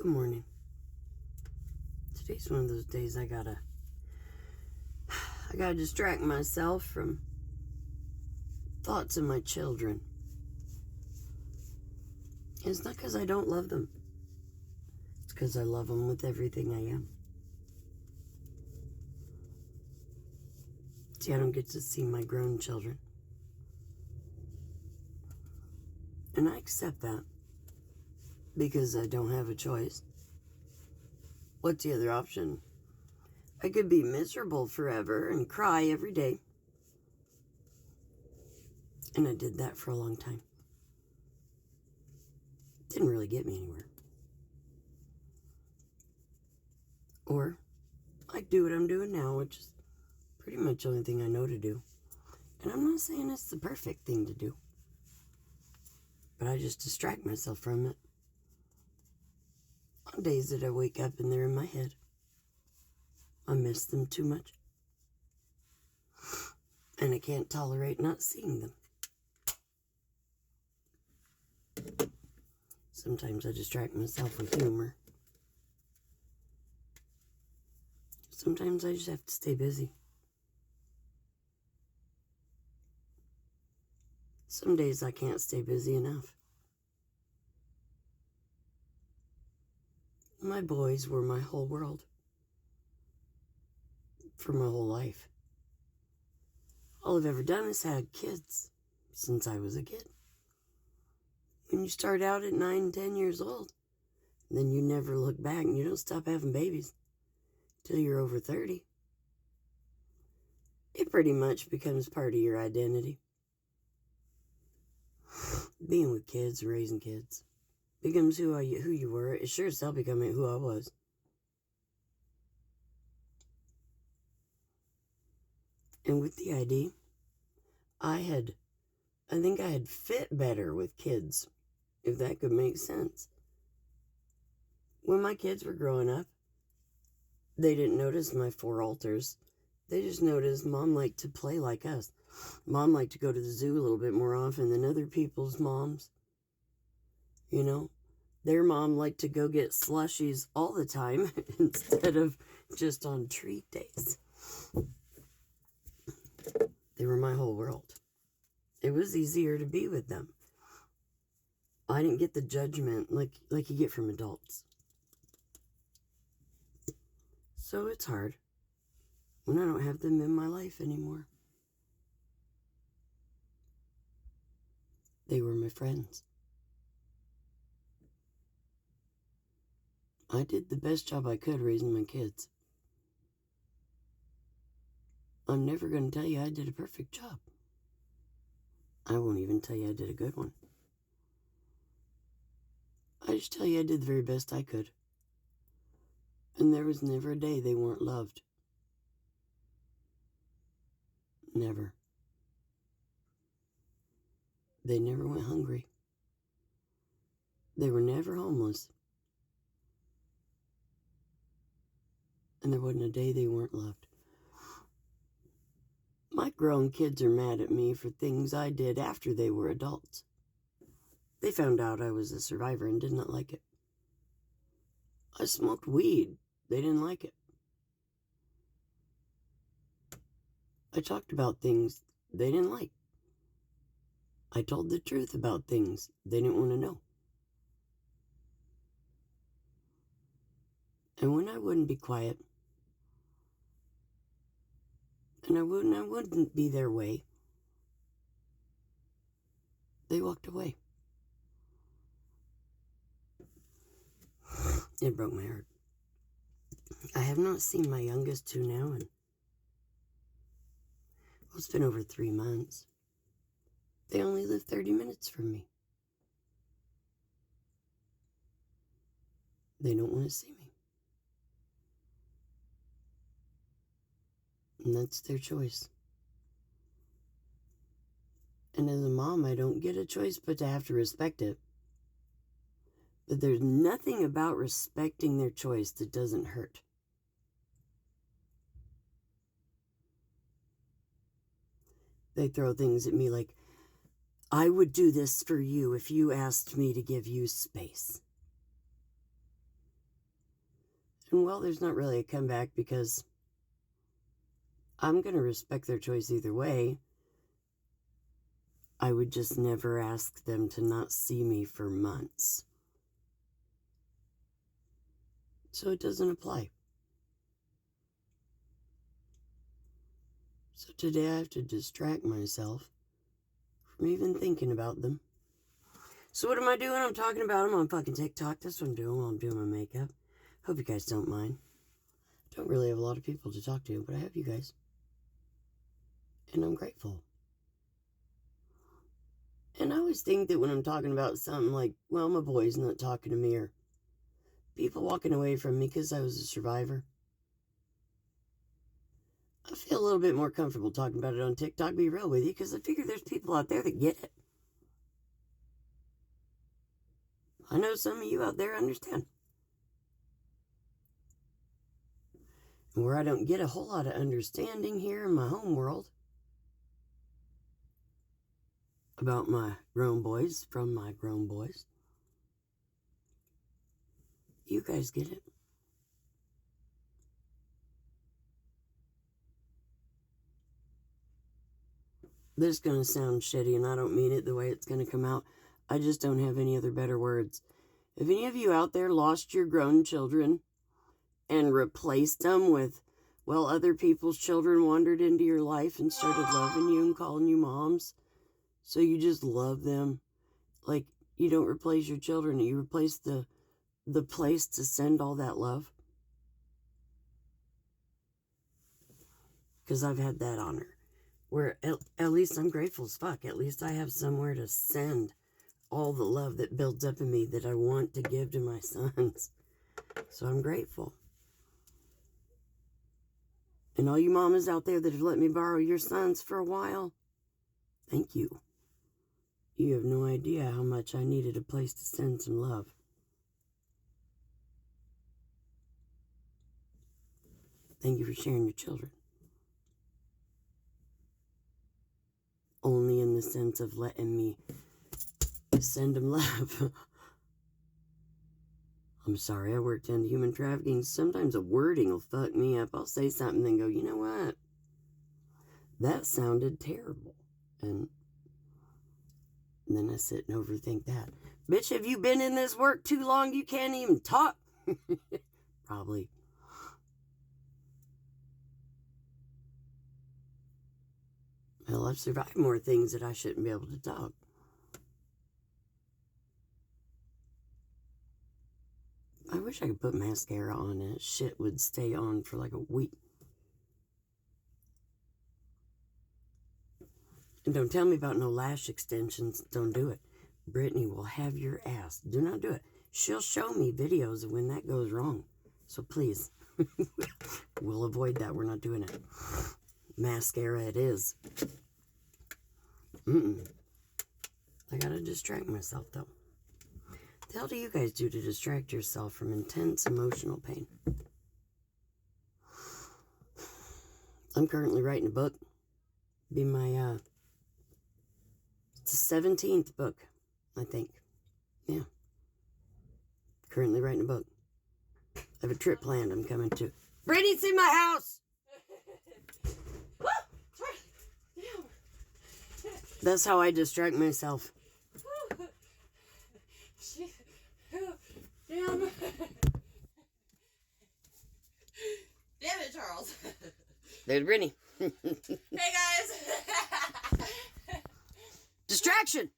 Good morning. Today's one of those days I gotta distract myself from thoughts of my children. And it's not because I don't love them. It's because I love them with everything I am. See, I don't get to see my grown children. And I accept that because I don't have a choice. What's the other option? I could be miserable forever and cry every day. And I did that for a long time. Didn't really get me anywhere. Or I do what I'm doing now, which is pretty much the only thing I know to do. And I'm not saying it's the perfect thing to do, but I just distract myself from it. On days that I wake up and they're in my head, I miss them too much. And I can't tolerate not seeing them. Sometimes I distract myself with humor. Sometimes I just have to stay busy. Some days I can't stay busy enough. My boys were my whole world. For my whole life. All I've ever done is had kids since I was a kid. When you start out at 9, 10 years old, then you never look back and you don't stop having babies till you're over 30. It pretty much becomes part of your identity. Being with kids, raising kids, becomes who you were. It sure as hell becoming who I was. And with the ID, I think I had fit better with kids, if that could make sense. When my kids were growing up, they didn't notice my 4 alters. They just noticed Mom liked to play like us. Mom liked to go to the zoo a little bit more often than other people's moms. You know, their mom liked to go get slushies all the time instead of just on treat days. They were my whole world. It was easier to be with them. I didn't get the judgment like you get from adults. So it's hard when I don't have them in my life anymore. They were my friends. I did the best job I could raising my kids. I'm never going to tell you I did a perfect job. I won't even tell you I did a good one. I just tell you I did the very best I could. And there was never a day they weren't loved. Never. They never went hungry. They were never homeless. And there wasn't a day they weren't loved. My grown kids are mad at me for things I did after they were adults. They found out I was a survivor and did not like it. I smoked weed. They didn't like it. I talked about things they didn't like. I told the truth about things they didn't want to know. And when I wouldn't be quiet, and I wouldn't be their way, they walked away. It broke my heart. I have not seen my youngest 2 now, and it's been over 3 months. They only live 30 minutes from me. They don't want to see me. And that's their choice. And as a mom, I don't get a choice but to have to respect it. But there's nothing about respecting their choice that doesn't hurt. They throw things at me like, I would do this for you if you asked me to give you space. And well, there's not really a comeback because I'm going to respect their choice either way. I would just never ask them to not see me for months. So it doesn't apply. So today I have to distract myself from even thinking about them. So what am I doing? I'm talking about them on fucking TikTok. That's what I'm doing while I'm doing my makeup. Hope you guys don't mind. I don't really have a lot of people to talk to, but I have you guys. And I'm grateful. And I always think that when I'm talking about something like, well, my boy's not talking to me, or people walking away from me because I was a survivor, I feel a little bit more comfortable talking about it on TikTok, be real with you, because I figure there's people out there that get it. I know some of you out there understand. And where I don't get a whole lot of understanding here in my home world about my grown boys from my grown boys, you guys get it. This is going to sound shitty, and I don't mean it the way it's going to come out. I just don't have any other better words. If any of you out there lost your grown children and replaced them with, well, other people's children wandered into your life and started loving you and calling you moms, so you just love them, like you don't replace your children, you replace the place to send all that love. Because I've had that honor. Where at least I'm grateful as fuck. At least I have somewhere to send all the love that builds up in me that I want to give to my sons. So I'm grateful. And all you mamas out there that have let me borrow your sons for a while, thank you. You have no idea how much I needed a place to send some love. Thank you for sharing your children. Only in the sense of letting me send them love. I'm sorry, I worked in human trafficking. Sometimes a wording will fuck me up. I'll say something and go, you know what? That sounded terrible. And then I sit and overthink that. Bitch, have you been in this work too long you can't even talk? Probably. Hell, I've survived more things that I shouldn't be able to talk. I wish I could put mascara on and shit would stay on for like a week. And don't tell me about no lash extensions. Don't do it. Brittany will have your ass. Do not do it. She'll show me videos of when that goes wrong. So please, we'll avoid that. We're not doing it. Mascara it is. I gotta distract myself though. What the hell do you guys do to distract yourself from intense emotional pain? I'm currently writing a book. Be my, it's the 17th book, I think. Yeah. Currently writing a book. I have a trip planned I'm coming to. Brady's in my house! That's how I distract myself. Damn it, Charles. There's Brittany. Hey, guys. Distraction!